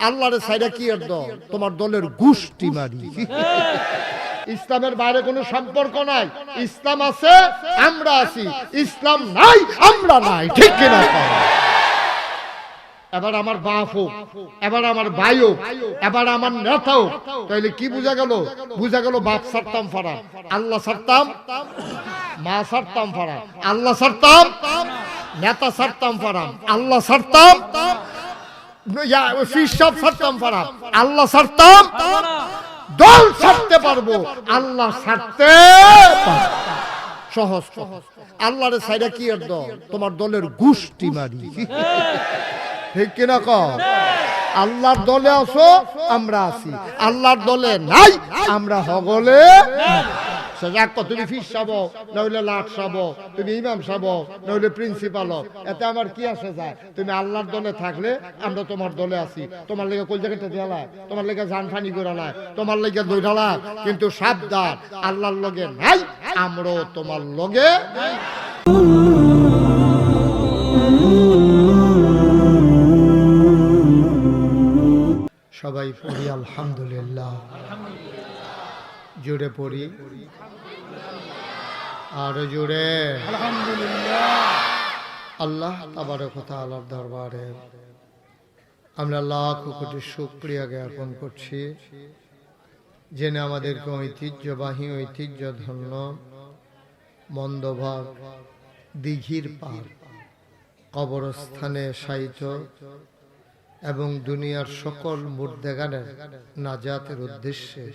আল্লাহরে সাইরা কি এর দল? তোমার দলের গোষ্ঠী মারি। ইসলামের বাইরে কোনো সম্পর্ক নাই। ইসলাম আছে, আমরা আছি। ইসলাম নাই, আমরা নাই। ঠিক কিনা? এবার আমার বাপ হোক, এবার আমার ভাই হোক, এবার আমার নেতা হোক, তাইলে কি বুঝা গেল? বুঝা গেল বাপ ছাড়তাম ফারা, আল্লাহ ছাড়তাম, মা ছাড়তাম ফারা, আল্লাহ ছাড়তাম, নেতা ছাড়তাম ফারা, আল্লাহ ছাড়তাম, ফিসাব ছাড়তাম ফারা, আল্লাহ ছাড়তাম, দল ছাড়তে পারবো, আল্লাহ ছাড়তে সহজ। আল্লাহরে সাইরা কি এর দল? তোমার দলের গোষ্ঠী মারি। ঠিক কিনা কও? আল্লাহর দলে আছো, আমরা আছি। আল্লাহর দলে নাই, আমরা হগলে। তুমি ফিস সাবো, নইলে লাট সাবো, তুমি ইমাম সাবো, নইলে প্রিন্সিপাল, এতে আমার কি আসে যায়? তুমি আল্লাহর দলে থাকলে আমরা তোমার দলে আছি। তোমার লেগে কই জায়গাটা দিয়ালায়, তোমার লেগে জান ফানি করালায়, তোমার লেগে দৌড়ালায়, কিন্তু সাবধান, আল্লাহর লগে নাই, আমরাও তোমার লগে। সবাই পড়ি আলহামদুলিল্লাহ। জোরে পড়ি, আরো জোরে আলহামদুলিল্লাহ। আল্লাহ তাবারক ওয়া তাআলার দরবারে আমরা লাখ কোটি শুকরিয়া জ্ঞাপন করছি, যিনি আমাদেরকে ঐতিহ্যবাহী, ঐতিহ্যধন্য মন্দভাগ দিঘির পার কবরস্থানে শায়িত এবং দুনিয়ার সকল মুর্দেগানের নাজাতের উদ্দেশ্যে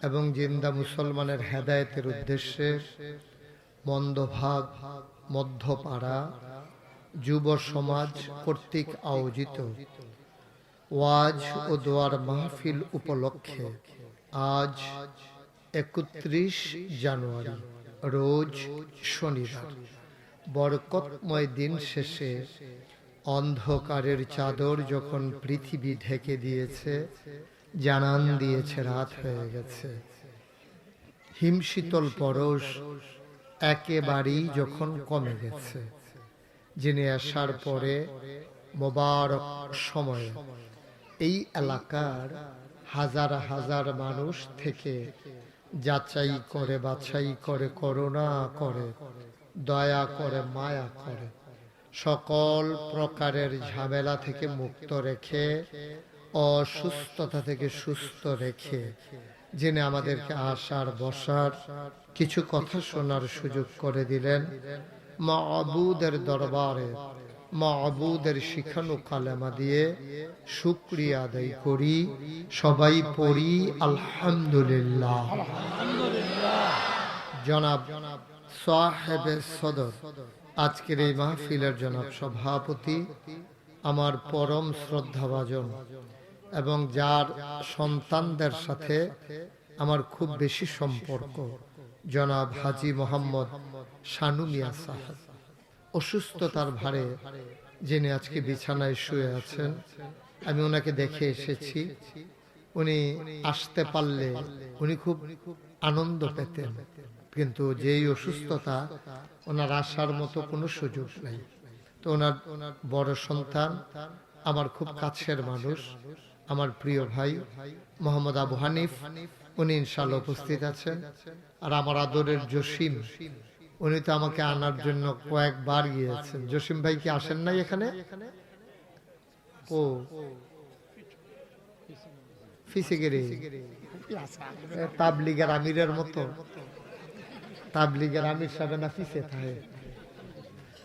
এবং জিন্দা মুসলমানের হেদায়েতের উদ্দেশ্যে মন্দভাগ মধ্যপাড়া যুব সমাজ কর্তৃক আয়োজিত ওয়াজ ও দোয়ার মাহফিল উপলক্ষে আজ 31 জানুয়ারি রোজ শনিবার বরকতময় দিন শেষে অন্ধকারের চাদর যখন পৃথিবী ঢেকে দিয়েছে, জানান দিয়েছে রাত হয়ে গেছে, হিমশীতল পরশ একেবারেই যখন কমে গেছে, যিনি আসার পরে মোবারক সময়ে এই এলাকার হাজার হাজার মানুষ থেকে যাচাই করে, বাছাই করে, করুণা করে, দয়া করে, মায়া করে, সকল প্রকারের ঝামেলা থেকে মুক্ত রেখে, অসুস্থতা থেকে সুস্থ রেখে, যিনি আমাদেরকে আসার বসার কিছু কথা শোনার সুযোগ করে দিলেন, মাবুদের দরবারে মাবুদের শিখানো কালেমা দিয়ে শুকরিয়া আদায় করি। সবাই পড়ি আলহামদুলিল্লাহ। জনাব সাহেবে সদর, আজকের এই মাহফিলের জনাব সভাপতি, আমার পরম শ্রদ্ধাভাজন এবং যার সন্তানদের সাথে আমার খুব বেশি সম্পর্ক, জনাব হাজী মোহাম্মদ শানু মিয়া সাহেব, অসুস্থতার ভারে যিনি আজকে বিছানায় শুয়ে আছেন। আমি ওনাকে দেখে এসেছি, উনি আসতে পারলে উনি খুব আনন্দ পেতেন, কিন্তু যেই অসুস্থতা, ওনার আসার মতো কোনো সুযোগ নাই। তো ওনার বড় সন্তান, আমার খুব কাছের মানুষ, আমার প্রিয় ভাই মোহাম্মদ আবু হানিফ, উনি ইনশাআল্লাহ উপস্থিত আছেন। আর আমার আদরের জসিম, উনি তো আমাকে আনার জন্য কয়েকবার গিয়েছেন। জসিম ভাই কি আসেন নাই এখানে? ও ফিসিগিরি তাবলিগের আমিরের মতো, তাবলিগের আমির সাহেব না ফিসে থাকে।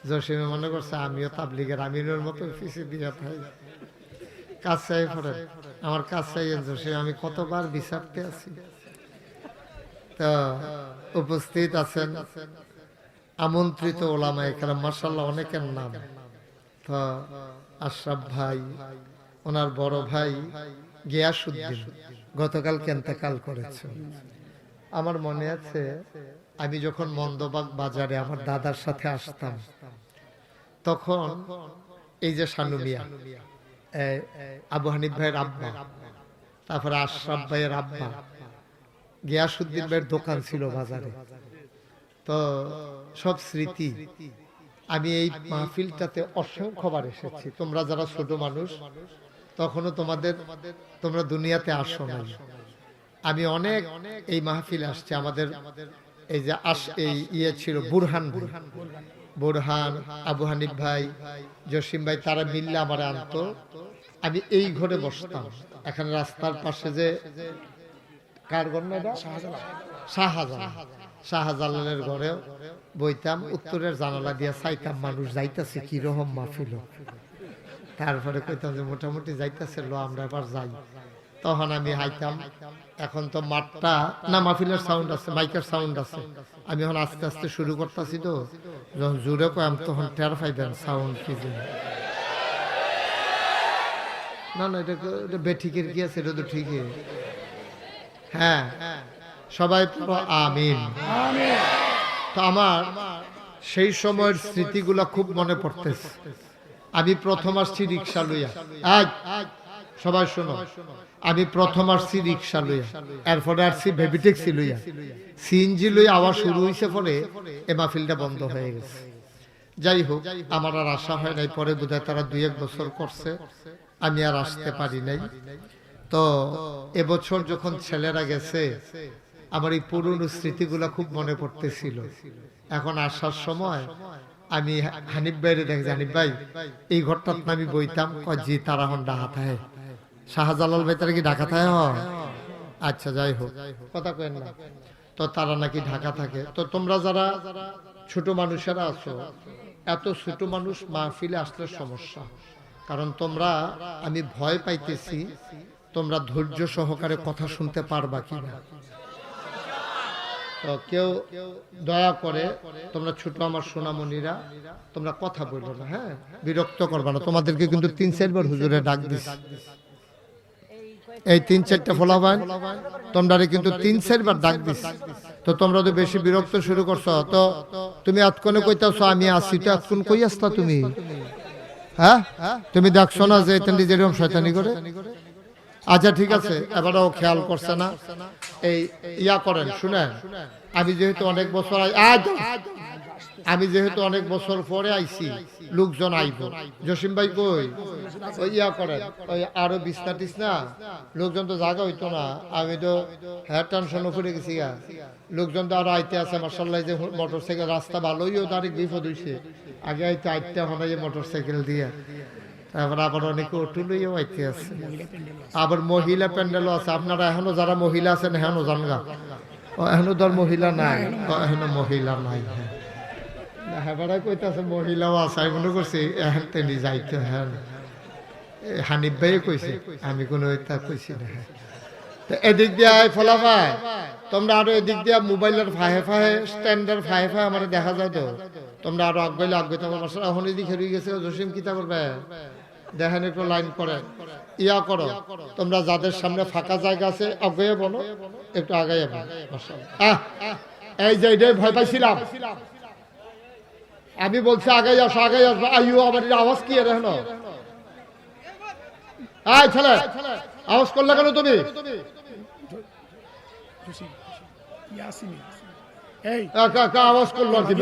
জসিমে মনে করছে আমিও তাবলিগের আমিরের মতো ফিসে দিয়ে থাকি। কাজ চাই পড়েন, আমার কাজ চাই জসিম, আমি কতবার বিচারতে আছি। তো উপস্থিত আছেন আমন্ত্রিত ওলামায়ে কেরাম, মাশাআল্লাহ অনেকের নাম। তো আশরাফ ভাই, ওনার বড় ভাই গিয়াসউদ্দিন গতকাল ইন্তেকাল করেছেন। আমার মনে আছে, আমি যখন মন্দবাগ বাজারে আমার দাদার সাথে আসতাম, তখন এই যে শানু মিয়া, আবু হানিফ ভাইয়ের আব্বা, তারপরে আশরাফ ভাইয়ের আব্বা, গিয়াসউদ্দিন ভাইয়ের দোকান ছিল বাজারে। তো সব স্মৃতি। আমি এই মাহফিলটাতে অসংখ্যবার এসেছি। তোমরা যারা ছোট মানুষ, তখনও তোমরা দুনিয়াতে আসো নাই। আমি অনেক এই মাহফিলে আসছি। আমাদের এই যে এই ইয়ে ছিল বুরহান, আবু হানিফ ভাই, জসিম ভাই, তারা মিললে আমার আনতো। আমি এই ঘরে বসতাম। এখানে রাস্তার পাশে যে কার ঘর না, শাহজালালের ঘরে বইতাম, উত্তরের জানালা দিয়া চাইতাম মানুষ যাইতাছে কি রকম মাহফিল। তারপরে কইতাম যে মোটামুটি যাইতাছে, লো আমরা এবার যাই। তখন আমি হাইতাম। এখন তো মাঠটা না, মাহফিলের সাউন্ড আছে, মাইকের সাউন্ড আছে। আমি এখন আস্তে আস্তে শুরু করতেছি, তো যখন জোরে কম তখন টের পাইবেন সাউন্ড কি জিনিস। না না, এটা বেঠিকের কি আছে, এটা তো ঠিকই। হ্যাঁ, সবাই আমিন। তো আমার সেই সময়ের স্মৃতিগুলা খুব মনে পড়তেছে। আমি প্রথম আসছি রিক্সা লইয়া, সবাই শোনো, আমি প্রথম আসছি রিক্সা লইয়া, এরপরে আসছি বেবি ট্যাক্সি লইয়া, সিএনজি লইয়া আওয়াজ শুরু হয়েছে, পরে এ মাহফিলটা বন্ধ হয়ে গেছে। যাই হোক, আমার আর আশা হয় নাই। পরে বোধহয় তারা 2-1 বছর করছে, আমি আর আসতে পারি নাই। তো এবছর যখন ছেলেরা গেছে, আমার এই পুরনো স্মৃতিগুলা খুব মনে পড়তেছিল। এখন আসার সময় আমি হানিফ ভাইরে দেখছি, হানিফ ভাই এই ঘরটা আমি বইতাম, জি তারা এখন ডাকা থাকে। শাহজালাল ভাই তারা কি ঢাকা থাকে? আচ্ছা, যাই হোক, কথা কেন না। তো তারা নাকি ঢাকা থাকে। তো তোমরা যারা ছোট মানুষেরা আছো, এত ছোট মানুষ মাহফিলে আসলে সমস্যা। কারণ তোমরা, আমি ভয় পাইতেছি তোমরা ধৈর্য সহকারে কথা শুনতে পারবা কিনা। তো কেউ দয়া করে, তোমরা ছোট আমার সোনামণিরা, তোমরা কথা বলো না, হ্যাঁ, বিরক্ত করবা না। তোমাদেরকে কিন্তু 3-4 বার হুজুরে ডাক দিছি। এই 3-4টা ফলাবান তোমরা কিন্তু 3-4 বার ডাক দিস। তো তোমরা তো বেশি বিরক্ত শুরু করছো। তো তুমি এতক্ষণে কইতাছো আমি আসি, তো এতক্ষণ কই আসতা তুমি? হ্যাঁ, তুমি দেখছো না যে এতেন যেরকম শয়তানি করে? আচ্ছা ঠিক আছে, এবারও খেয়াল করছে না। এই ইয়া করেন, শুনেন, আমি যেহেতু অনেক বছর পরে আইছি, লোকজন আইব। জসিম ভাই কই? ওই ইয়া করেন, ওই আরো বিছনা টিছনা, লোকজন তো জায়গা হইতো না। আমি তো হ্যাঁ টেনশন করে গেছি। লোকজন তো আরো আইতে আছে, মার্শাল্লাহ। যে মোটর সাইকেল রাস্তা ভালোইও, তারিখ বিপদ হইছে। আগে আইতে আইতে হন মোটর সাইকেল দিয়ে, তারপর আবার অনেকে অটো লইয়াও আইতে আছে। আবার মহিলা প্যান্ডেলও আছে। আপনারা এখনো যারা মহিলা আছেন এখনো জানগা, এখনো ধর মহিলা নাই, এখনো মহিলা নাই। হ্যাঁ, কইতাছে মহিলাও আছে। আমি মনে করছি এখন তেনি যাইতে। হ্যাঁ, হানিফ ভাই কইছে, আমি কোনো কইছি না। এদিক দিয়ে ফলাফায় তোমরা আরো এদিক দিয়ে মোবাইলের ফাহে ফাহে, স্ট্যান্ডার ফাহে ফাহে আমার দেখা যায়। তো তোমরা আরো আগাইলে আগাইতে পারো। এখন এদিকে হেরিয়ে গেছে। জসিম কিতা করবে দেখেন, একটু লাইন করে ইয়া করো। তোমরা যাদের সামনে ফাঁকা জায়গা আছে আগাইয়ে বলো, একটু আগাইয়ে বলো। এই যে এটাই ভয় পাইছিলাম। আমি বলছি আগাই আসো, আগাই আসবো। আইও, আমার আওয়াজ কি এর? আয় ছেলে, আওয়াজ করলে কেন তুমি? আওয়াজ করলো আর কি?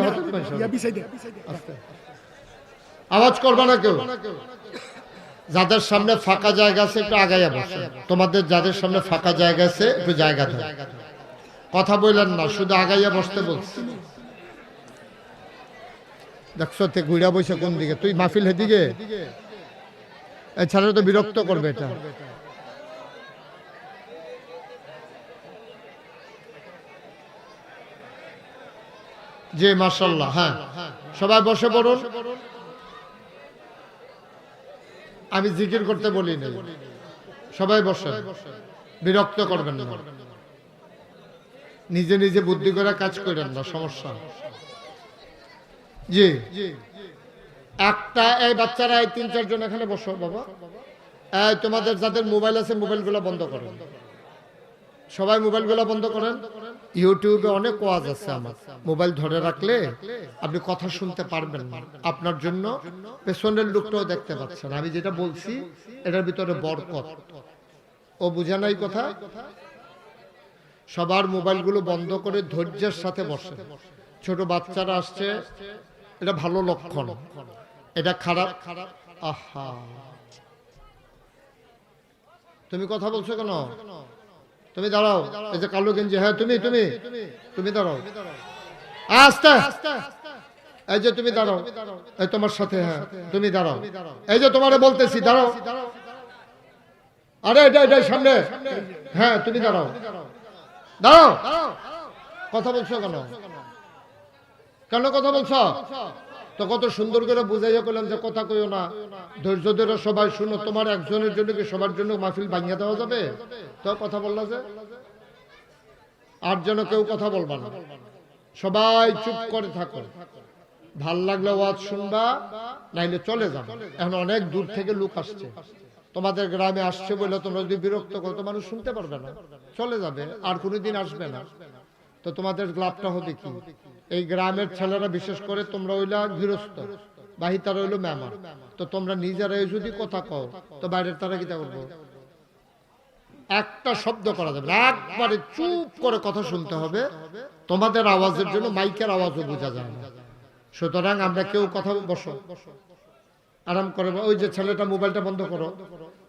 আওয়াজ করবা না কেউ। যাদের সামনে ফাঁকা জায়গা আছে একটু আগাইয়া বসে। তোমাদের যাদের সামনে ফাঁকা জায়গা আছে একটু জায়গা দাও। কথা বললেন না, শুধু আগাইয়া বসতে বলছি। দেখছো তে ঘুরা বসে কোন দিকে? তুই মাহফিল হেদিকে, এছাড়া তো বিরক্ত করবে এটা। জি মাশাআল্লাহ। হ্যাঁ, সবাই বসে পড়ুন। আমি জিকির করতে বলি না, সবাই বসে, বিরক্ত করবেন না। নিজে নিজে বুদ্ধি করে কাজ করেন না, সমস্যা। জি, একটা এই বাচ্চারা, এই 3-4 জন এখানে বসো বাবা। এই তোমাদের যাদের মোবাইল আছে মোবাইলগুলো বন্ধ করেন, সবাই মোবাইলগুলো বন্ধ করেন। ইউটিউবে অনেক ওয়াজ আছে। আমার মোবাইল ধরে রাখলে আপনি কথা শুনতে পারবেন না। আপনার জন্য পেছনের লোকটাও দেখতে পাচ্ছেন। আমি যেটা বলছি এটার ভিতরে বরকত। ও বুঝে নাই কথা। সবার মোবাইলগুলো বন্ধ করে ধৈর্যের সাথে বসে। ছোট বাচ্চারা আসছে, এটা ভালো লক্ষণ, এটা খারাপ। আহা, তুমি কথা বলছো কেন? তুমি দাঁড়াও। এই যে কালো গেঞ্জি, হ্যাঁ তুমি তুমি তুমি দাঁড়াও আস্তে। এই যে তুমি দাঁড়াও, এই তোমার সাথে, হ্যাঁ তুমি দাঁড়াও। এই যে তোমারে বলতেছি দাঁড়াও। আরে এটা সামনে, হ্যাঁ তুমি দাঁড়াও দাঁড়াও। কথা বলছো কেন? কেন কথা বলছো? তো কত সুন্দর করে বুঝাইয়া করলাম যে কথা কইও না, ধৈর্য ধরে সবাই শুনো। তোমার একজনের জন্য কি সবার জন্য মাহফিল ভাঙিয়ে দেওয়া যাবে? তো কথা বললা যে আর যেন কেউ কথা বলবা না, সবাই চুপ করে থাকো। ভাল লাগলে ওয়াজ শুনবা, নাইলে চলে যাবে। এখন অনেক দূর থেকে লোক আসছে, তোমাদের গ্রামে আসছে বলে তোমরা যদি বিরক্ত করো তো মানুষ শুনতে পারবে না, চলে যাবে, আর কোনোদিন আসবে না। তো তোমাদের লাভটা হবে কি? এই গ্রামের ছেলেরা বিশেষ করে তোমরা হইলা গৃহস্থ, বাহি তারা হইলো মেহমান। তো তোমরা নিজেরাই যদি কথা কও তো বাইরের তারা কি করবো? একটা শব্দ করা যাবে না, একবারে চুপ করে কথা শুনতে হবে। তোমাদের আওয়াজের জন্য মাইকের আওয়াজও বোঝা যায় না। সুতরাং আমরা কেউ কথা, বসো আরাম করে। ওই যে ছেলেটা মোবাইলটা বন্ধ করো।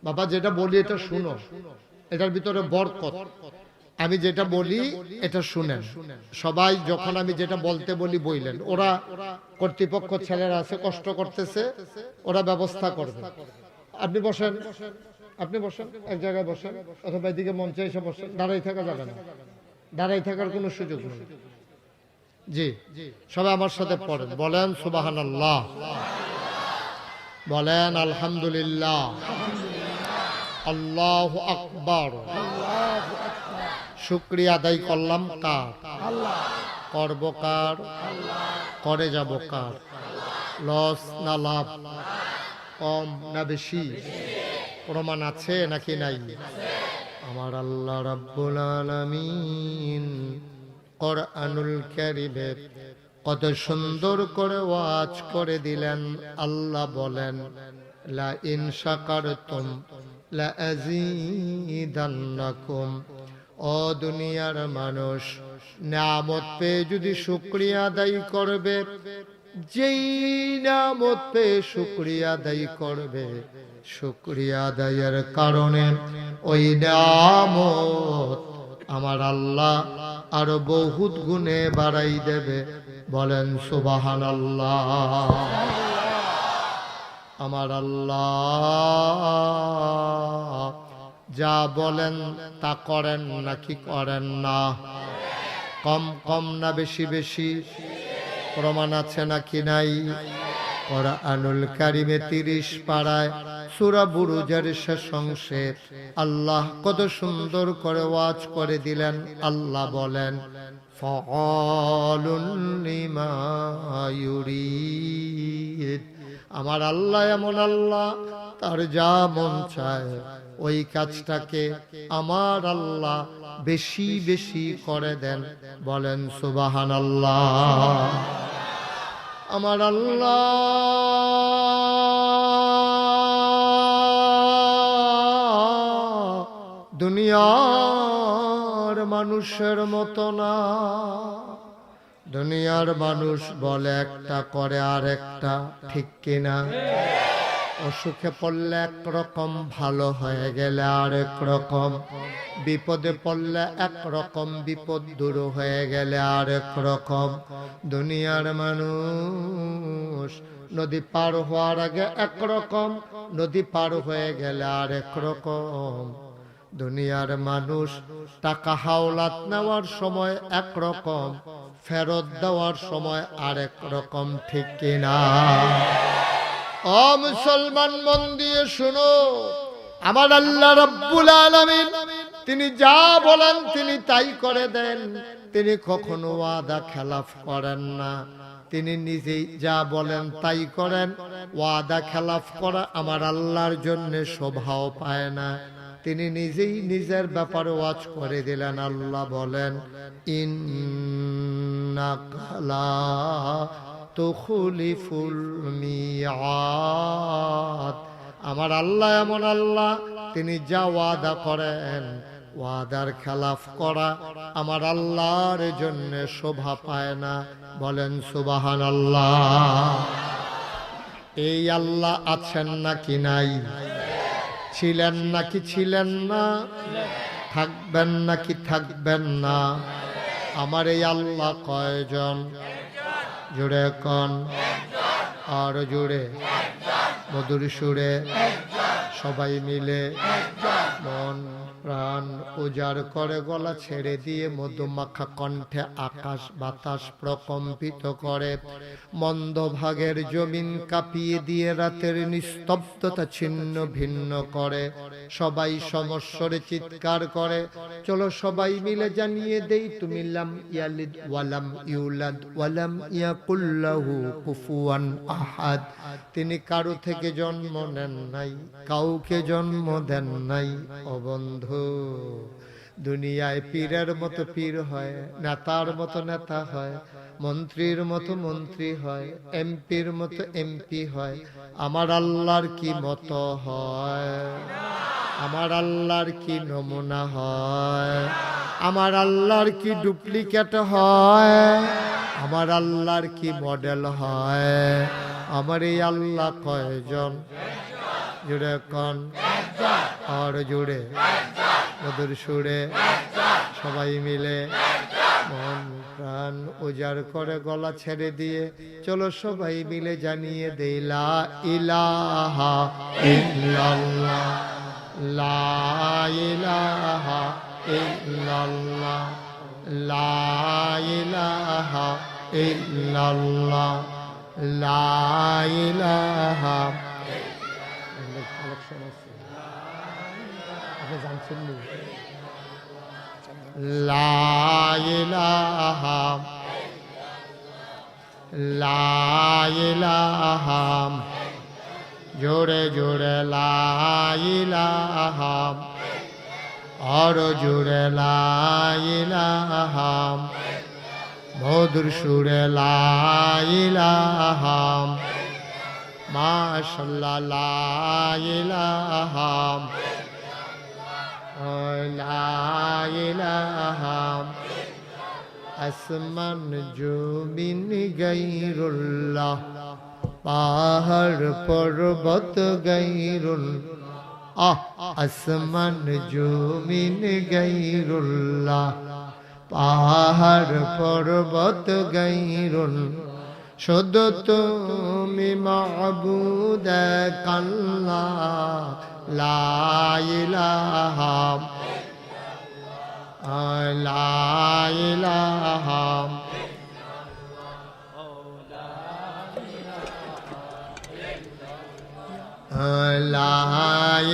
বাবা যেটা বলি এটা শুনো, এটার ভিতরে বরকত। আমি যেটা বলি এটা শুনেন সবাই। যখন আমি যেটা বলতে বলি বইলেন। ওরা কর্তৃপক্ষ ছেলেরা আছে, কষ্ট করতেছে, ওরা ব্যবস্থা করবে। আপনি বসেন, আপনি বসেন, এক জায়গায় বসেন, অথবা এদিকে মঞ্চে এসে বসেন। দাঁড়াই থাকা যাবে না, দাঁড়াই থাকার কোনো সুযোগ নেই। জি, সবাই আমার সাথে পড়েন, বলেন সুবহানাল্লাহ, বলেন আলহামদুলিল্লাহ, আল্লাহু আকবার। শুকরিয়া আদায় করলাম কার? করব কার? করে যাব কার? লস না লাভ? কম না বেশি? প্রমাণ আছে নাকি নাই? আমার আল্লাহ রাব্বুল আলামিন কোরআনুল কারীমে কত সুন্দর করে ওয়াজ করে দিলেন। আল্লাহ বলেন লা ইন শাকারতুম লা আযীদান্নাকুম। ও দুনিয়ার মানুষ, নিয়ামত পেয়ে যদি শুকরিয়া আদায় করবে, যেই নিয়ামত পেয়ে শুকরিয়া আদায় করবে, শুকরিয়া আদায়ের কারণে ওই নিয়ামত আমার আল্লাহ আরো বহুত গুণে বাড়াই দেবে। বলেন সুবহানাল্লাহ। আমার আল্লাহ যা বলেন তা করেন নাকি করেন না? কম কম না বেশি বেশি? প্রমাণ আছে নাকি নাই? কোরআনুল কারীমে 30 পারায় সূরা বুরুজের শেষ অংশে আল্লাহ কত সুন্দর করে ওয়াজ করে দিলেন। আল্লাহ বলেন ফাআলুন লিমা ইউরিদ। আমার আল্লাহ এমন আল্লাহ, তার যা মন চায় ওই কাজটাকে আমার আল্লাহ বেশি বেশি করে দেন। বলেন সুবহানাল্লাহ। আমার আল্লাহ দুনিয়ার মানুষের মতো না। দুনিয়ার মানুষ বলে একটা, করে আর একটা, ঠিক কিনা? অসুখে পড়লে একরকম, ভালো হয়ে গেলে আরেক রকম, বিপদে পড়লে একরকম, বিপদ দূর হয়ে গেলে আরেক রকম। দুনিয়ার মানুষ নদী পার হওয়ার আগে একরকম, নদী পার হয়ে গেলে আরেক রকম। দুনিয়ার মানুষ টাকা হাওলাত নেওয়ার সময় একরকম, ফেরত দেওয়ার সময় আরেক রকম, ঠিক কিনা? ও মুসলমান, মন দিয়ে শুনো। আমার আল্লাহ রাব্বুল আলামিন তিনি যা বলেন তিনি তাই করে দেন। তিনি কখনো ওয়াদা খেলাফ করেন না। তিনি নিজেই যা বলেন তাই করেন। ওয়াদা খেলাফ করা আমার আল্লাহর জন্য শোভাও পায় না। তিনি নিজেই নিজের ব্যাপারে ওয়াজ করে দিলেন। আল্লাহ বলেন ইন্নাকা লা তুখলিফুল মিআদ। আমার আল্লাহ এমন আল্লাহ, তিনি যা ওয়াদা করেন, ওয়াদার খেলাফ করা আমার আল্লাহর জন্য শোভা পায় না। বলেন সুবহানাল্লাহ। এই আল্লাহ আছেন নাকি নাই? ছিলেন নাকি ছিলেন না, থাকবেন নাকি থাকবেন না, আমার এই আল্লাহ কয়জন? জুড়ে কন, আর জুড়ে মধুর সুরে সবাই মিলে মন প্রাণ উজাড় করে গলা ছেড়ে দিয়ে মধুমাখা কণ্ঠে আকাশ বাতাস প্রকম্পিত করে, মন্দ ভাগের জমিন কাঁপিয়ে দিয়ে রাতের নিস্তব্ধতা ছিন্ন ভিন্ন করে। সবাই সমস্বরে চিৎকার করে, চলো সবাই মিলে জানিয়ে দেই, তুমি লাম ইয়ালিদ ওয়ালাম ইউলাদ ওয়ালাম ইয়াকুল লাহু কুফুয়ান আহাদ। তিনি কারো থেকে জন্ম নেন নাই, কাউকে জন্ম দেন নাই। ও বন্ধু, দুনিয়ায় পীরের মতো পীর হয়, নেতার মতো নেতা হয়, মন্ত্রীর মতো মন্ত্রী হয়, এমপির মতো এমপি হয়, আমার আল্লাহর কি মতো হয়? আমার আল্লাহর কি নমুনা হয়? আমার আল্লাহর কি ডুপ্লিকেট হয়? আমার আল্লাহর কি মডেল হয়? আমার এই আল্লাহ কয়জন? জুড়ে কন, আর জুড়ে মধুর সুরে সবাই মিলে মন প্রাণ উজাড় করে গলা ছেড়ে দিয়ে চলো সবাই মিলে জানিয়ে দেই, লা ইলাহা ইল্লাল্লাহ, লা ইলাহা ইল্লাল্লাহ, লা ইলাহা ইল্লাল্লাহ, লা ইলাহা। আপনি জানছেন নি? লা ইলাহা, লা ইলাহা, জোরে জোরে লা ইলাহা, আর জোরে লা ইলাহা, মধুর সুরে লা ইলাহা, মাশাআল্লাহ লা ইলাহা, লা ইলাহা। আসমান জমিন গায়রুল্লাহ, পাহাড় পর্বত গায়রুল্লাহ, আসমান জমিন গায়রুল্লাহ, পাহাড় পর্বত গায়রুল্লাহ, শুধু তুমি মাবুদ আল্লাহ, লা ইলাহা, লা ইলাহা, লা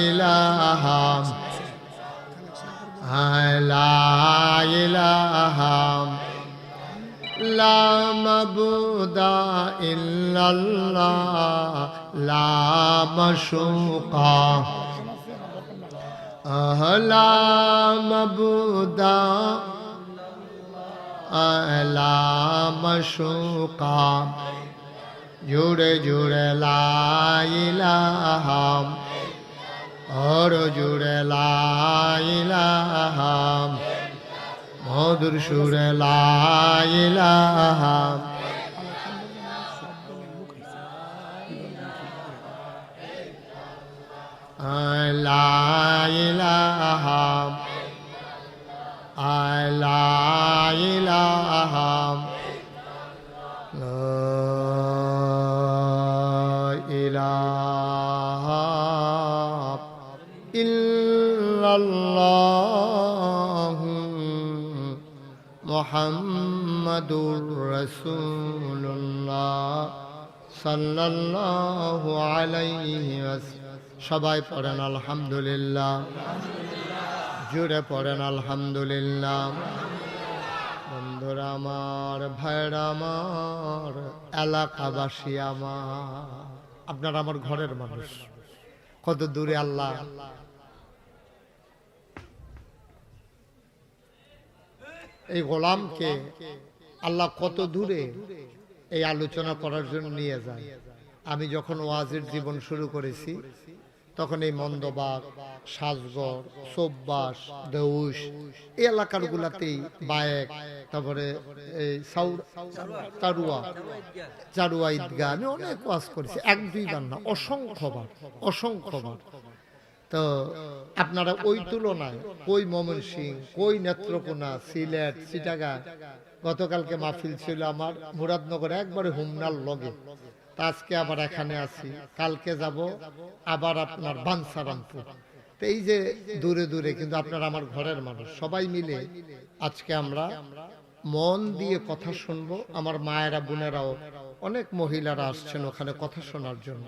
ইলাহা, লা ইলাহা, লা মাবুদা ইল্লাল্লাহ, লা মাশুকা, লা মাবুদা লা মাশুকা, জুড়ে জুড়ে লা ইলাহা, আর জুড়ে লা ইলাহা, মধুর সুরে লা ইলাহা। লা ইলাহা, লা ইলাহা, লা ইলাহা ইল্লাল্লাহ মুহাম্মাদুর রাসূলুল্লাহ সাল্লাল্লাহু আলাইহি ওয়াসাল্লাম। সবাই পড়েন আলহামদুলিল্লাহ, জুড়ে পড়েন আলহামদুলিল্লাহ। বন্ধুরা আমার, ভাইরা আমার, এলাকাবাসী আমার, আপনারা আমার ঘরের মানুষ, কত দূরে আল্লাহ এই গোলামকে আল্লাহ কত দূরে এই আলোচনা করার জন্য নিয়ে যায়। আমি যখন ওয়াজের জীবন শুরু করেছি তখন এই মন্দবাগ, সাজগড়, সোববাস, দেউস এই এলাকার গুলাতেই বায়েক, তারপরে এই চারুয়া ঈদগাহ আমি অনেক ওয়াজ করেছি, এক দুইবার না, অসংখ্যবার। তো আপনারা ওই তুলনায় কই ময়মনসিংহ, কই নেত্রকোনা, সিলেট, চিটাগাং, গতকালকে মাহফিল ছিল আমার মুরাদনগরে একবারে হুমনার লগে। তা আজকে আবার এখানে আছি, কালকে যাব আবার আপনার বাঞ্ছারামপুর। তো এই যে দূরে দূরে, কিন্তু আপনারা আমার ঘরের মানুষ, সবাই মিলে আজকে আমরা মন দিয়ে কথা শুনবো। আমার মায়েরা বোনেরাও অনেক মহিলারা আসছেন ওখানে কথা শোনার জন্য।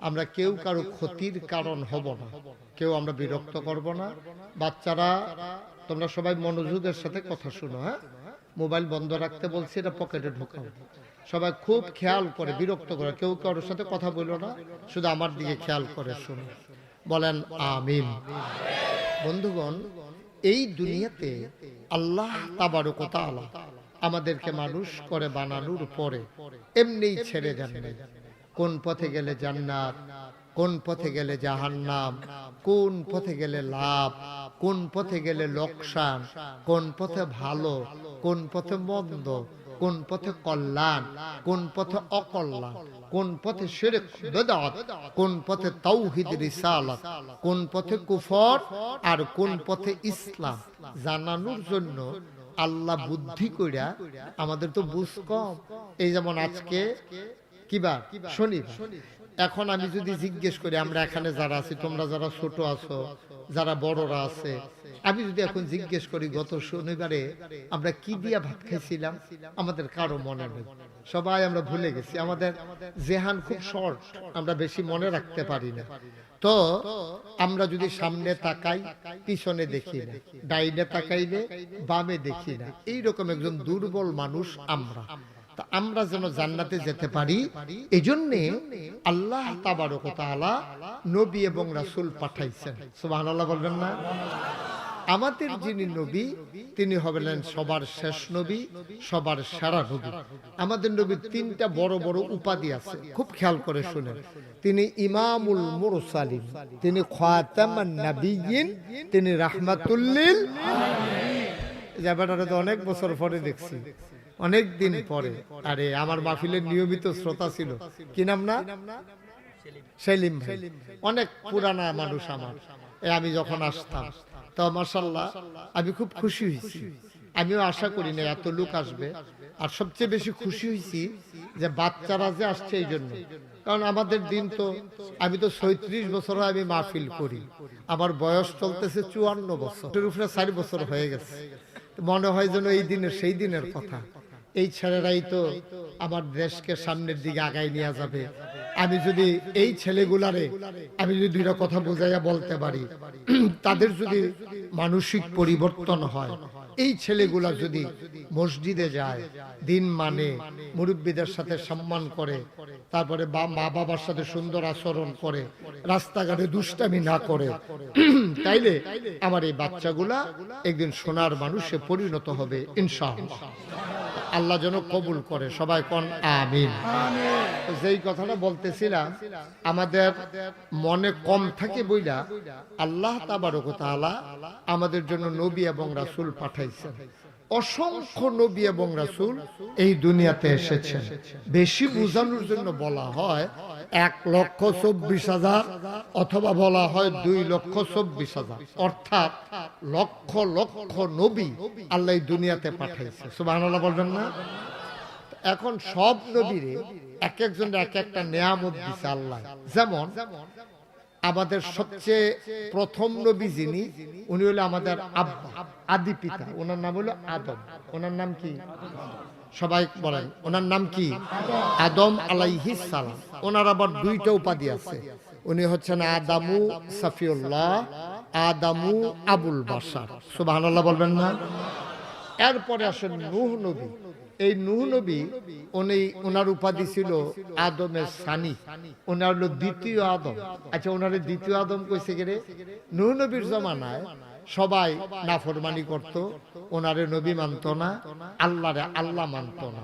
আমরা কেউ কারো ক্ষতির কারণ হব না, কেউ আমরা বিরক্ত করব না। বাচ্চারা তোমরা সবাই মনোযোগের সাথে কথা শুনো, হ্যাঁ? মোবাইল বন্ধ রাখতে বলছি, এটা পকেটে ঢোকাও। সবাই খুব খেয়াল করে, বিরক্ত করে, কেউ কারোর সাথে কথা বলো না, শুধু আমার দিকে খেয়াল করে শুনো। বলেন আমিন। বন্ধুগণ, এই দুনিয়াতে আল্লাহ তাবারক ওয়া তাআলা আমাদেরকে মানুষ করে বানানোর পরে এমনিই ছেড়ে দেন নাই। কোন পথে গেলে জান্নাত, কোন পথে গেলে জাহান্নাম, কোন পথে গেলে লাভ, কোন পথে গেলে লোকসান, কোন পথে ভালো, কোন পথে মন্দ, কোন পথে কল্যাণ, কোন পথে অকল্যাণ, কোন পথে শিরক বিদআত, কোন পথে তাওহীদ রিসালাত, কোন পথে কুফর, আর কোন পথে ইসলাম জানানোর জন্য আল্লাহ বুদ্ধি কইরা, আমাদের তো বুঝ কম। এই যেমন আজকে কিবার শনিবার। এখন আমি যদি জিজ্ঞেস করি, আমরা এখানে যারা আছি, তোমরা যারা ছোট আছো, যারা বড়রা আছে, আমি যদি এখন জিজ্ঞেস করি গত শনিবারে আমরা কি দিয়া ভাত খাইছিলাম, আমাদের কারো মনে নেই। সবাই আমরা ভুলে গেছি। আমাদের জেহান খুব শর্ট, আমরা বেশি মনে রাখতে পারি না। তো আমরা যদি সামনে তাকাই, পিছনে দেখি না, ডাইনে তাকাইলে বামে দেখি না, এইরকম একজন দুর্বল মানুষ আমরা। আমরা যেন জান্নাতে যেতে পারি, এই জন্য আল্লাহ তাবারক ওয়া তাআলা নবী এবং রাসূল পাঠাইছেন। সুবহানাল্লাহ বলবেন না? আমাদের যিনি নবী, তিনি হবেন সবার শেষ নবী, সবার সেরা নবী। আমাদের নবীর তিনটা বড় বড় উপাধি আছে, খুব খেয়াল করে শুনেন। তিনি ইমামুল মুরসালিন, তিনি খাতামান নবিয়্যিন, তিনি রাহমাতুল লিল আলামিন। যাবাটা তো অনেক বছর পরে দেখছি, অনেক দিন পরে। আরে আমার মাহফিলের নিয়মিত শ্রোতা ছিল, কি নাম না? সেলিম ভাই, অনেক পুরানা মানুষ আমার। আমি যখন আসতাম তো মাশাআল্লাহ আমি খুব খুশি হয়েছি। আমিও আশা করি না এত লোক আসবে। আর সবচেয়ে বেশি খুশি হয়েছি যে বাচ্চারা যে আসছে এই জন্য। কারণ আমাদের দিন তো, আমি তো 36 বছর আমি মাহফিল করি, আমার বয়স চলতেছে 54 বছর, এর উপরে 4 বছর হয়ে গেছে। মনে হয় যেন এই দিনের সেই দিনের কথা। এই ছেলেরাই তো আমার দেশকে সামনের দিকে আগায় নিয়ে যাবে। আমি যদি এই ছেলেগুলারে আমি যদি দুইটা কথা বুঝাইয়া বলতে পারি, তাদের যদি মানসিক পরিবর্তন হয়, এই ছেলেগুলা যদি মসজিদে যায়, দিন মানে, মুরব্বীদের সাথে সম্মান করে, তারপরে মা বাবার সাথে সুন্দর আচরণ করে, রাস্তাঘাটে দুষ্টামি না করে, তাইলে আমার এই বাচ্চাগুলা একদিন সোনার মানুষে পরিণত হবে ইনশাআল্লাহ। আল্লাহ যেন কবুল করে, সবাই কোন আমিন। যেই কথাটা বলতেছিলাম, আমাদের মনে কম থাকে বইলা আল্লাহ তাবারক ওয়া তাআলা আমাদের জন্য নবী এবং রাসূল পাঠাইছেন। অসংখ্য নবী এবং রাসূল এই দুনিয়াতে এসেছেন। বেশি বোঝানোর জন্য বলা হয় 1,24,000 অথবা বলা হয় 2,24,000, অর্থাৎ লক্ষ লক্ষ নবী আল্লাহ এই দুনিয়াতে পাঠাইছে। সুবহানাল্লাহ বলবেন না? এখন সব নবীরে এক একজন এক একটা নিয়ামত দিছে আল্লাহ। যেমন আমাদের সবচেয়ে প্রথম নবী যিনি, উনি হলো আমাদের আব্বা, আদি পিতা। ওনার নাম হলো আদম। ওনার নাম কি? সবাই বলেন, ওনার নাম কি? আদম আলাইহিস সালাম। ওনার আবার দুইটা উপাধি আছে। উনি হচ্ছেন আদামু সাফিউল্লাহ, আদামু আবুল বাশার। সুবহানাল্লাহ বলবেন না? এরপরে আসেন নূহ নবী। এই নূহ নবী, উনি ওনার উপাধি ছিল আদমের সানি, ওনার হলো দ্বিতীয় আদম। আচ্ছা, ওনার দ্বিতীয় আদম কইছে কে রে? নূহ নবীর জমানায় সবাই নাফরমানি করত, ওনারে নবী মানত না, আল্লাহরে আল্লাহ মানত না।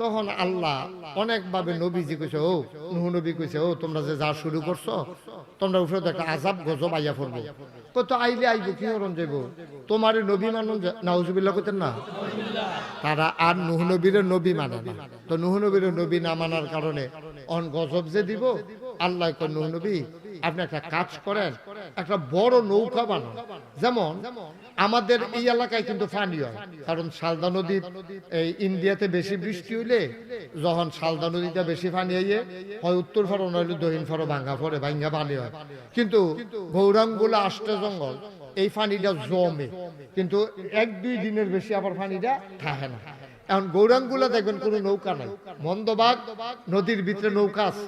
তখন আল্লাহ অনেকভাবে নবীজি কইছে, ও নূহ নবী কইছে, ও তোমরা যে যা শুরু করছো, তোমরা উপরে একটা আযাব গজব আইয়া পড়বে। কত আইলে আইব, কি হরণ যাইব, তোমারে নবী মানুন। নাউজুবিল্লাহ কইতেন না? তারা আর নূহ নবীর নবী মানে না। তো নূহ নবীর নবী না মানার কারণে অন গজব যে দিব, আল্লাহ কয় নূহ নবী আপনি একটা কাজ করেন, একটা বড় নৌকা বানান। যেমন আমাদের এই এলাকায় কিন্তু পানি হয়, কারণ শালদা নদী এই ইন্ডিয়াতে বেশি বৃষ্টি হইলে যখন শালদা নদীতে বেশি পানি হয় উত্তর ফারো নইলে দক্ষিণ ফারো ভাঙ্গা পড়ে, ভাঙ্গা পানি হয়। কিন্তু গৌরাঙ্গুলা আষ্টে জঙ্গল এই পানিটা জমে, কিন্তু 1-2 দিনের বেশি আবার পানিটা থাকে না। এখন গৌরাঙ্গুলা দেখবেন কোনো নৌকা নাই, মন্দবাগ নদীর ভিতরে নৌকা আছে,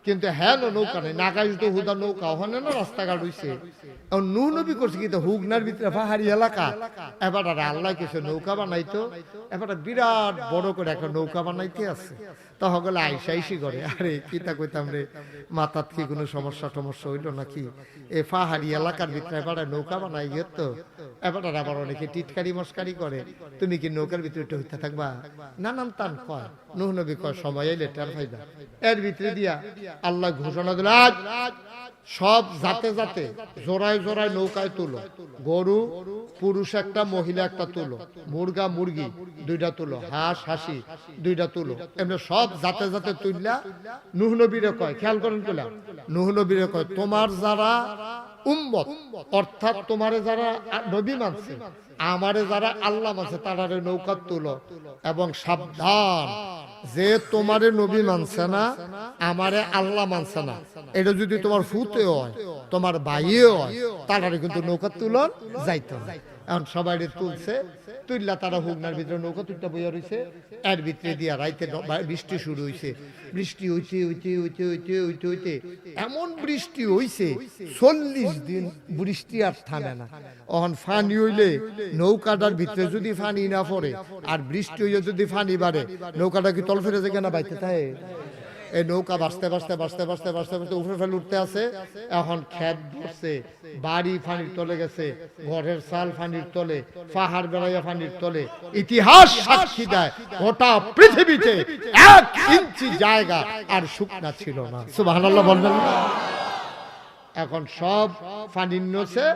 কিন্তু হ্যাঁ নৌকা নেই, নাগাইজ তো হুদা নৌকা ওখানে না রাস্তাঘাট হইছে। এখন নূহ নবী করছে কিন্তু হুগনার ভিতরে পাহাড়ি এলাকা, এবার আল্লাহ কিছু নৌকা বানাইতো, এবার বিরাট বড় করে একটা নৌকা বানাইতে আছে। তখন আইসি করে, আরে কিতা কইতাম রে, মাথার কি কোনো সমস্যা টমস্যা হইলো নাকি, এ পাহাড়ি এলাকার ভিতরে এবার নৌকা বানাই গিয়ে তো এবার আবার অনেকে টিটকারি মস্কারি করে, তুমি কি নৌকার ভিতরে হইতে থাকবা, নানান তান কয়। নূহ নবী কয় সময় এলে টের পাইবা। এর ভিতরে দিয়া আল্লাহ ঘোষণা দিল, আজ সব জাতে জাতে জোড়ায় জোড়ায় নৌকায় তুলো, গরু পুরুষ একটা মহিলা একটা তুলো, মুরগা মুরগি 2টা তুলো, হাঁস হাসি 2টা তুলো, এমনি সব জাতে জাতে তুললা। নূহ নবীরে কয়, খেয়াল করেন তুলা, নূহ নবীরে কয় তোমার যারা উম্মত, অর্থাৎ তোমারে যারা নবী মানছে, আমারে যারা আল্লাহ মানছে, তারারে নৌকা তুলো, এবং সাবধান যে তোমারে নবী মানছে না, আমারে আল্লাহ মানছে না, এটা যদি তোমার ফুতে হয়, তোমার ভাইও হয়, তারারে কিন্তু নৌকা তুলন যাইতো না। এখন সবাই তুলছে, তুললা তারা হুগনার ভিতরে নৌকা তুলতে বইয়া রয়েছে। এর ভিতরে দিয়া রাইতে বৃষ্টি শুরু হয়েছে, বৃষ্টি হইতে হইতে হইতে হইতে হইতে হইতে এমন বৃষ্টি হইছে 40 দিন বৃষ্টি আর থামে না। এখন ফানি হইলে নৌকাটার ভিতরে যদি ফানি না পড়ে আর বৃষ্টি হইলে যদি ফানি বাড়ে, নৌকাটা কি তল ফিরে যায় না বাইতে থাকে? এই নৌকা বাঁচতে বাঁচতে বাঁচতে বাঁচতে বাঁচতে বাঁচতে উপরে ফেলে উঠতে আছে। এখন খেত ধরছে, বাড়ি ফানির তলে গেছে, ঘরের চাল ফানির তলে, পাহাড় বেড়াইয়া ফানির তলে। ইতিহাস সাক্ষী দেয় গোটা পৃথিবীতে 1 ইঞ্চি জায়গা আর শুকনা ছিল না। সুবহানাল্লাহ বলবেন না? এখন সব ফানির নছে,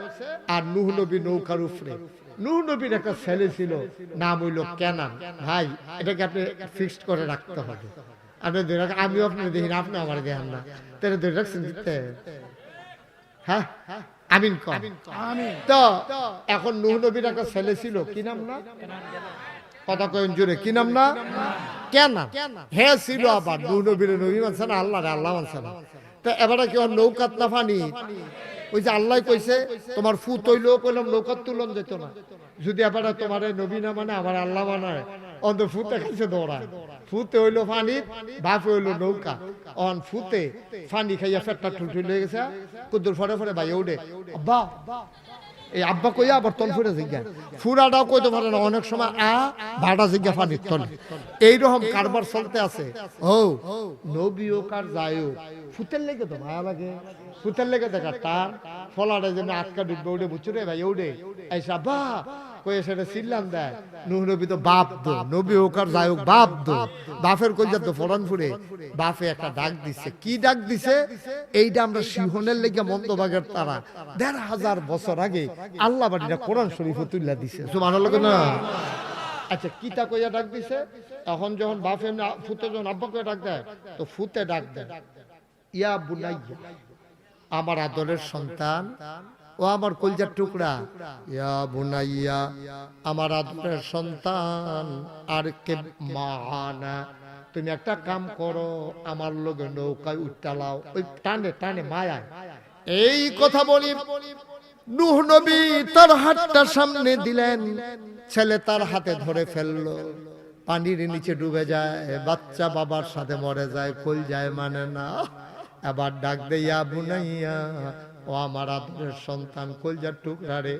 আর নূহ নবী নৌকার উপরে। নূহ নবীর একটা ছেলে ছিল, নাম হইল কেনান। ভাই এটাকে আপনি ফিক্সড করে রাখতে হবে। আমিও আপনার দেখি না, আপনি আমার দেখেন না, তাহলে ধরে রাখছেন। হ্যাঁ আমিন কম। তো এখন নূহ নবীর একটা ছেলে ছিল, কি নাম না, কথা কয়েন জোরে, কি নাম না, কেনান। হ্যাঁ ছিল, আবার নূহ নবীর নবী মানছে না, আল্লাহ আল্লাহ মানছে না। তো এবারে কি নৌকাত না ফানি, ওই যে আল্লাহ কইছে তোমার ফু তৈল, কইলাম নৌকার তুলন যেত না। যদি এবারে তোমার নবী না মানে আমার আল্লাহ মানায়, অন্ত ফুতে খাইছে দৌড়ায়, ফুতে হইলো ফানি, বাপে হইলো নৌকা। অন ফুতে ফানি খাইয়া ফেটটা ঠুলঠুল হয়ে গেছে, কুদ্দুর ফরে ফরে ভাই ওডে আব্বা, এই আব্বা কইয়া আবার তল ফুরে জিজ্ঞা, ফুরাটাও কইতে পারে না, অনেক সময় ভাড়া জিজ্ঞা ফানির তলে। এইরকম কারবার চলতে আছে। ও নবী ও কার যায় ফুতের লেগে তো ভায়া লাগে, ফুতের লেগে দেখা তার ফলাটা যেন আটকা ডুববে, ওডে বুঝছো রে ভাই ওডে এইসা বা কয়ে সেটা চিল্লান দেয়। নূহ নবী তো বাপ দো, নবী হোক আর যাই হোক বাপ দো, বাপের কইজা তো ফরান ফুরে। বাপে একটা ডাক দিছে, কি ডাক দিছে? এইটা আমরা সিংহনের লেগে মন্দবাগের তারা 1500 বছর আগে আল্লাহ বাড়িটা কোরআন শরীফে তুইলা দিছে। সুবহানাল্লাহ না? আচ্ছা কিতা কইয়া ডাক দিছে? এখন যখন বাপে ফুতে যখন আব্বা কইয়া ডাক দেয়, তো ফুতে ডাক দেয়, ইয়া বুনাইয়া, আমার আদরের সন্তান, ও আমার কলজার টুকরা, ইয়া বুনাইয়া, আমার আদরের সন্তান, আর কে মানা, তুমি একটা কাম করো, আমার লগে নৌকায় উঠতালাও, ওই টানে টানে মায়ায়। এই কথা বলি নূহ নবী তার হাতটা সামনে দিলেন, ছেলে তার হাতে ধরে ফেললো, পানির নিচে ডুবে যায়, বাচ্চা বাবার সাথে মরে যায়, কলজায় মানে না। আবার ডাক দে, ইয়া বুনাইয়া, ও আমার আদরের সন্তান, কলজার টুকরা রে,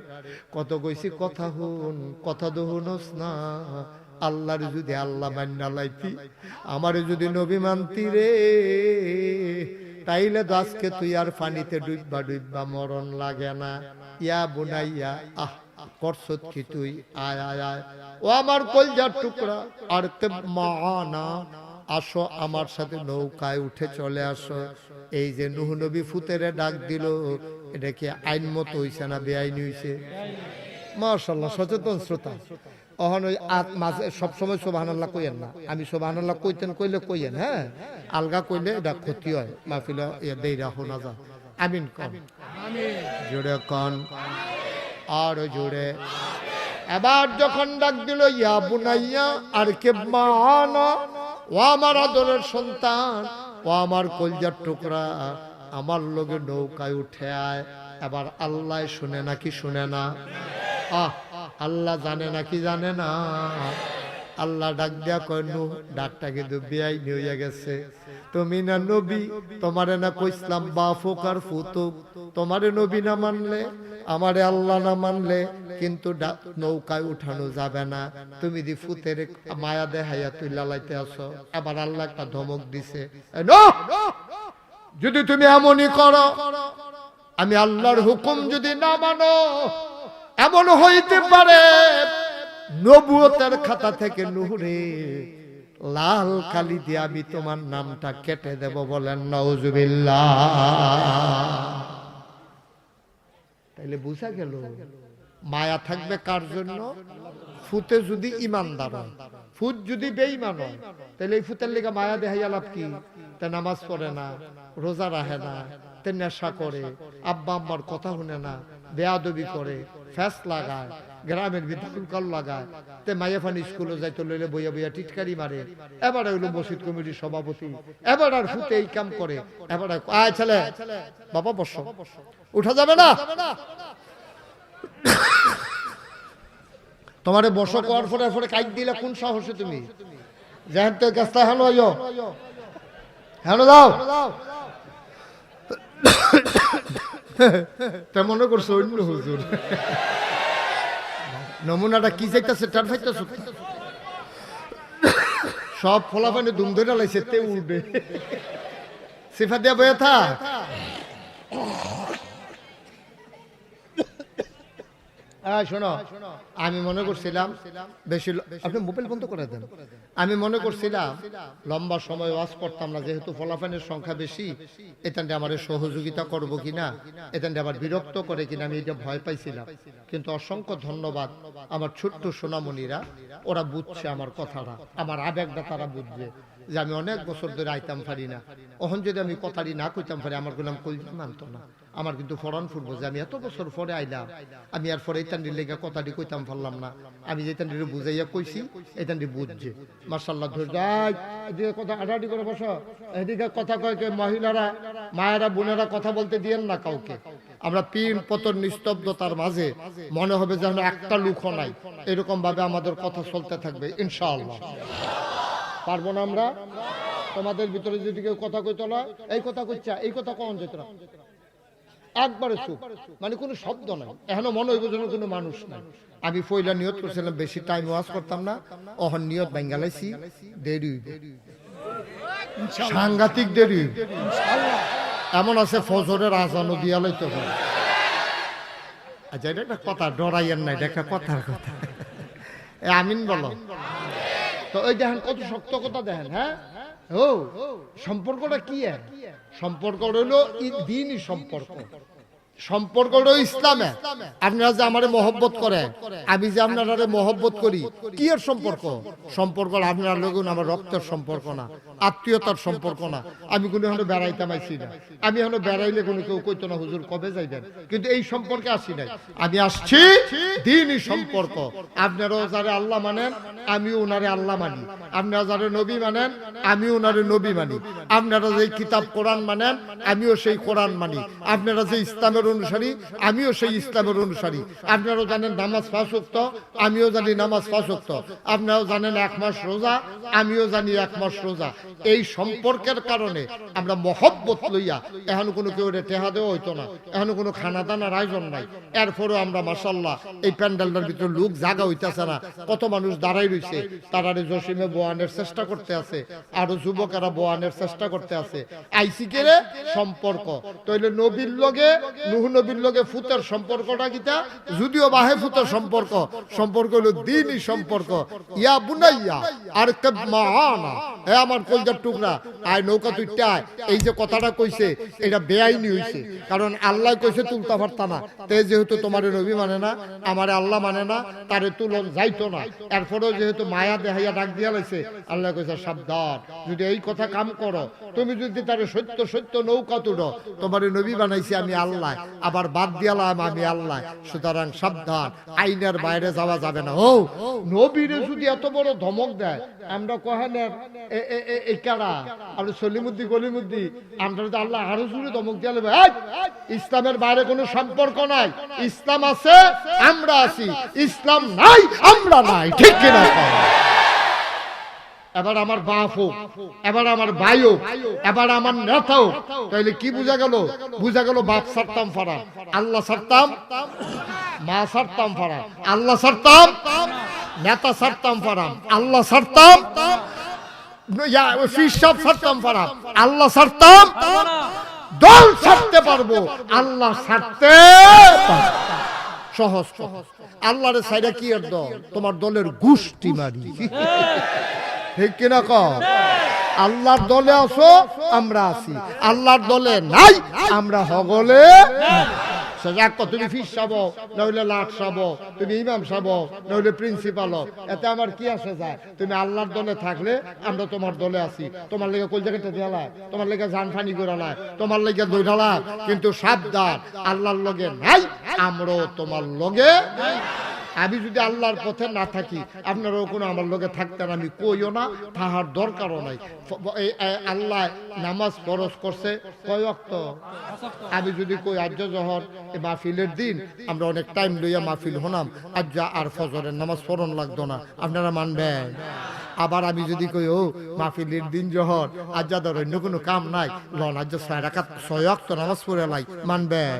কত কইছি কথা হুন, কথা দহুনস না। আল্লাহর যদি আল্লাহ মান্না লাইতি, আমারে যদি নবী মানতি রে, তাইলে তো আজকে তুই আর পানিতে ডুববা ডুববা মরণ লাগে না। ইয়া বুনাইয়া, আহ করছত কি তুই, আয় আয় আয়, ও আমার কলজার টুকরা, আর তে মানা, আসো আমার সাথে নৌকায় উঠে চলে আসো। এই যে নূহ নবী ফুতেরে ডাক দিল, এটা কি আইন মতো হইছে না বেআইনি হইছে? মাশাআল্লাহ, সচেতন শ্রোতা। অহন ওই মাঝে সবসময় সুবহানাল্লাহ কইেন না, আমি সুবহানাল্লাহ কইতেন কইলে কইেন, হ্যাঁ আলগা কইলে এটা ক্ষতি হয়, মাহফিল দেইরা শোনা যায়। আমিন কম। জোরে কন, আর জোরে। এবার যখন ডাক দিল ইয়া বুনাইয়া আর কে মানা, ও আমার আদরের সন্তান, ও আমার কলজার টুকরা, আমার লগে নৌকায় উঠে আয়। এবার আল্লাহ শুনে নাকি শুনে না? আল্লাহ জানে নাকি জানে না? আল্লাহ ডাক দিয়া কয় নূহ, ডাকটা কিন্তু বেআইনি হইয়া গেছে। তুমি না নবী, তোমারে না কইসলাম বাফুক আর ফুতুক, তোমারে নবী না মানলে, আমারে আল্লাহ না মানলে কিন্তু নৌকায় উঠানো যাবে না। তুমি দি ফুতের মায়া দেখাইয়া তুই লালাইতে আসো। আবার আল্লাহ একটা ধমক দিছে, যদি তুমি এমনই করো, আমি আল্লাহর হুকুম যদি না মানো, এমন হইতে পারে নবুয়তের খাতা থেকে নূরে লাল কালি দিয়ে আমি তোমার নামটা কেটে দেব। বলেন নাউজুবিল্লাহ। তাইলে বুঝা গেল মায়া থাকবে কার জন্য? ফুতে যদি ইমানদার হয়, ফুত যদি বেঈমান হয়, তাহলে এই ফুতের লেগে মায়া দেখাইয়া লাভ কি? তে নামাজ পড়ে না, রোজা রাখে না, তে নেশা করে, আব্বা আম্মার কথা শুনে না, বেয়াদবি করে, ফ্যাস লাগায়, গ্রামের বিদ্যুৎকাল লাগায়, তে মাইয়া ফানি স্কুলে যাইতে লইলে বইয়া বইয়া টিটকারি মারে। এবার হইলো মসজিদ কমিটির সভাপতি, এবার আর ফুতে এই কাম করে। এবার আয় ছেলে, বাবা বসো, উঠা যাবে না। তোমারে বসো করার পরে পরে কাইট দিলে কোন সাহসে তুমি? যেহেন তো গাছটা হেলো আইও, হেলো দাও। তা মনে করছো অন্য হুজুর নমুনাটা কি চাইতেছে? টার ফাইতেছ সব ফলাফানে দুম ধরে লাইছে, তে উঠবে সিফা দিয়া বয়ে থাক। শোনো, আমি মনে করছিলাম বেশি, আপনি মোবাইল বন্ধ করে দেন। আমি মনে করছিলাম লম্বা সময় ওয়াজ করতাম না, যেহেতু ফলাফানের সংখ্যা বেশি, এখানটা আমার সহযোগিতা করব কিনা, এখানটা আবার বিরক্ত করে কিনা, আমি এটা ভয় পাইছিলাম। কিন্তু অসংখ্য ধন্যবাদ আমার ছোট্ট সোনামণিরা, ওরা বুঝছে আমার কথাটা, আমার আবেগটা তারা বুঝছে যে আমি অনেক বছর ধরে আইতাম পারি না। ওখান যদি আমি কথাটি না কইতাম পারি, আমার কোনো কইতে মানতো না। আমার কিন্তু ফরান ফুটবো যে আমি এত বছর পরে আইলাম, আমি আর পরে এইটান্ডির লেগে কথাটি কইতাম পারলাম না। আমি যেটান্ডির বুঝাইয়া কইছি, এইটান্ডি বুঝছে মাশাআল্লাহ। ধরে যাই এদিকে কথা আড়াআড়ি করে বসো, এদিকে কথা কয় কে মহিলারা, মায়েরা, বোনেরা কথা বলতে দিয়েন না কাউকে। আমরা পিন পতন নিস্তব্ধতার মাঝে মনে হবে যেন একটা লুকও নাই, এরকম ভাবে আমাদের কথা চলতে থাকবে ইনশাআল্লাহ। পারবো না আমরা? তোমাদের ভিতরে যদি কেউ কথা কইতো না, এই কথা কইছা, এই কথা কখন যেত না, একবারে চুপ, মানে কোনো শব্দ নাই, এখনো মনে হইব যেন কোনো মানুষ নাই। আমি পয়লা নিয়ত করছিলাম বেশি টাইম ওয়াজ করতাম না, অহন নিয়ত বাঙ্গালাইছি, দেরি সাংঘাতিক দেরি। এমন আছে ফজরের আজানও দিয়া লইতে পারে। আচ্ছা, এটা একটা কথা, ডরাইয়ের না, এটা একটা কথার কথা। আমিন বলো তো। ওই দেখেন কত শক্ত কথা দেখেন। হ্যাঁ, ও সম্পর্কটা কি? সম্পর্ক হলো দ্বীনি সম্পর্ক, সম্পর্ক হলো ইসলামে। আপনারা যে আমারে মহব্বত করে, আমি যে আপনারা মহব্বত করি, কি এর সম্পর্ক? সম্পর্ক আপনার লোক আমার রক্তের সম্পর্ক না, আত্মীয়তার সম্পর্ক না। আমি কোনো এখনো বেড়াইতাম আইসি না, আমি এখনো বেড়াইলে কোনো কেউ কইতো না হুজুর কবে যাইবেন, কিন্তু এই সম্পর্কে আসি নাই। আমি আসছি দ্বীনি সম্পর্ক। আপনারাও যারে আল্লাহ মানেন, আমিও ওনারে আল্লাহ মানি। আপনারা যারে নবী মানেন, আমিও ওনারে নবী মানি। আপনারা যে কিতাব কোরআন মানেন, আমিও সেই কোরআন মানি। আপনারা যে ইসলামের অনুসারী, আমিও সেই ইসলামের অনুসারী। আপনারাও জানেন নামাজ 5 ওয়াক্ত, আমিও জানি নামাজ 5 ওয়াক্ত। আপনারাও জানেন 1 মাস রোজা, আমিও জানি 1 মাস রোজা। এই সম্পর্কের কারণে আমরা মহব্বত লইয়া, এখন কোনো কেউ টেহা দেওয়া হইতো না, এখন কোনো খানা দানার আয়োজন নাই, এরপরেও আমরা মাশাআল্লাহ এই প্যান্ডেলটার ভিতরে লোক জায়গা হইতেছে না, কত মানুষ দাঁড়াই রইছে, তারারে জসিমে বোয়ানের চেষ্টা করতে আছে, আরো যুবকেরা বোয়ানের চেষ্টা করতে আছে। আইসি কে রে সম্পর্ক, তাইলে নবীর লগে, নূহ নবীর লগে ফুতের সম্পর্কটা কিটা? যদিও বাহে ফুতের সম্পর্ক, সম্পর্ক হলো দ্বীনি সম্পর্ক। ইয়া বুনাইয়া আরকাব মাআনা, হ্যাঁ আমার কলজার টুকরা আয় নৌকা তুইটা আয়, এই যে কথাটা কইছে এটা বেআইনি হইছে, কারণ আল্লাহ কইছে তুলতে পারতা না, তে যেহেতু তোমার নবী মানে না, আমার আল্লাহ মানে না, তারে তুলন যাইতো না, এরপরেও যেহেতু মায়া দেখাইয়া ডাক দিয়া লাইছে, আল্লাহ কইছে সাবধান, যদি এই কথা কাম করো, তুমি যদি তারে সত্য সত্য নৌকা তুলো, তোমার নবী বানাইছি আমি আল্লাহ, আবার বাদ দিয়ালাম আমি আল্লাহ, সুতরাং সাবধান, আইনের বাইরে যাওয়া যাবে না। ও নবীরে যদি এত বড় ধমক দেয়, আমরা কহেনের এই কারা আর সলিমুদ্দি গলিমুদ্দি, আমরা তো আল্লাহ আরো জুড়ে ধমক দিয়ে নেবে, ইসলামের বাইরে কোনো সম্পর্ক নাই, ইসলাম আছে আমরা আছি, ইসলাম নাই আমরা নাই, ঠিক কিনা? এবার আমার বাপ হোক, এবার আমার ভাই হোক, এবার আমার নেতা হোক, তাইলে কি বোঝা গেল? বোঝা গেল বাপ ছাড়তাম ফারা, আল্লাহ ছাড়তাম, মা ছাড়তাম ফারা, আল্লাহ ছাড়তাম, নেতা ছাড়তাম ফারা, আল্লাহ ছাড়তাম, ফিরসাব ছাড়তাম ফারা, আল্লাহ ছাড়তাম, দল ছাড়তে পারবো, আল্লাহ ছাড়তে সহজ সহজ। আল্লাহরে সাইডা কি এর দল? তোমার দলের গোষ্ঠী মারি, ঠিক কিনা কও? আল্লাহর দলে আছো আমরা আছি, আল্লাহর দলে নাই আমরা হগলে। তুমি ফিস সাবো নইলে লাট সাবো, তুমি ইমাম সাবো নইলে প্রিন্সিপাল, এতে আমার কি আসে যায়? তুমি আল্লাহর দলে থাকলে আমরা তোমার দলে আছি, তোমার লেগে কই জায়গাটা দিয়ালায়, তোমার লেগে জান ফানি করালায়, তোমার লেগে দৌড়ালায়, কিন্তু সাবধান আল্লাহর লগে নাই, আমরাও তোমার লগে। আমি যদি আল্লাহর পথে না থাকি, আপনারাও কোনো আমার লগে থাকতেন, আমি কইও না, তাহার দরকারও নাই। আল্লাহ নামাজ ফরজ করছে কয় ওয়াক্ত? আমি যদি কই আজ জহর মাহফিলের দিন আমরা অনেক টাইম লইয়া মাহফিল হলাম, আজ আর ফজরের নামাজ পড়ন লাগতো না, আপনারা মানবেন? আবার আমি যদি কই ও মাহফিলের দিন জহর আজ ধর অন্য কোনো কাম নাই, লন আজ 6 ওয়াক্ত নামাজ পড়ে লাই, মানবেন?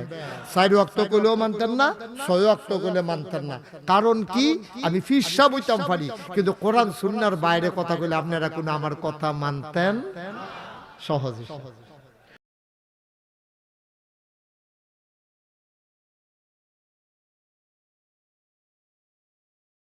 4 ওয়াক্ত কইলেও মানতেন না, 6 ওয়াক্ত কইলে মানতেন না। কারণ কি? আমি ফিরসা বইতাম পারি, কিন্তু কোরআন সুন্নাহর বাইরে কথা কইলে আপনারা কোনো আমার কথা মানতেন? সহজে।